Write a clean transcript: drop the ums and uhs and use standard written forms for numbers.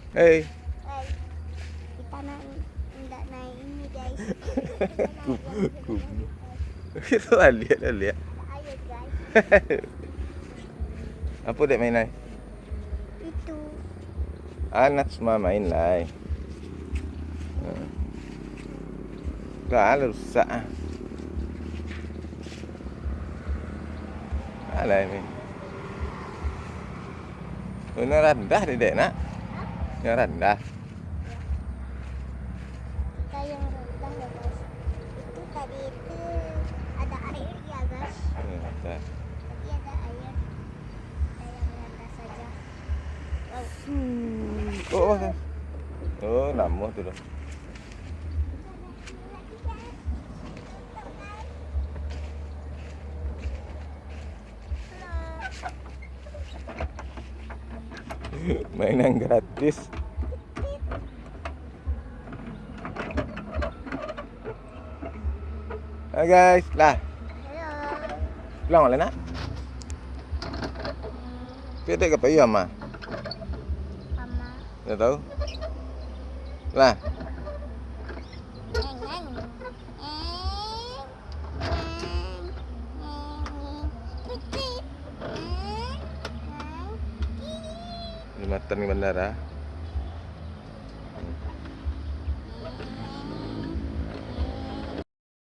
Hei. Hai. Kita enggak naik ini guys. Itu lihat, lihat. Ayo guys. Apa dek main lai? Itu. Anak semua main lai. Kalau rusak. Alai ni. Ini rendah dek nak. Yang rendah. Kita yang rendah ya guys. Itu tadi itu ada air ya guys. Rendah. Tadi ada air. Kita yang rendah saja. Wow. Oh, nama tu dah. Mainan gratis. Hai guys, lah. Halo. Pulang boleh nak? Kita ke payu ama. Mama. Tak tahu. Lah. Neng neng. Di mata ni bandara.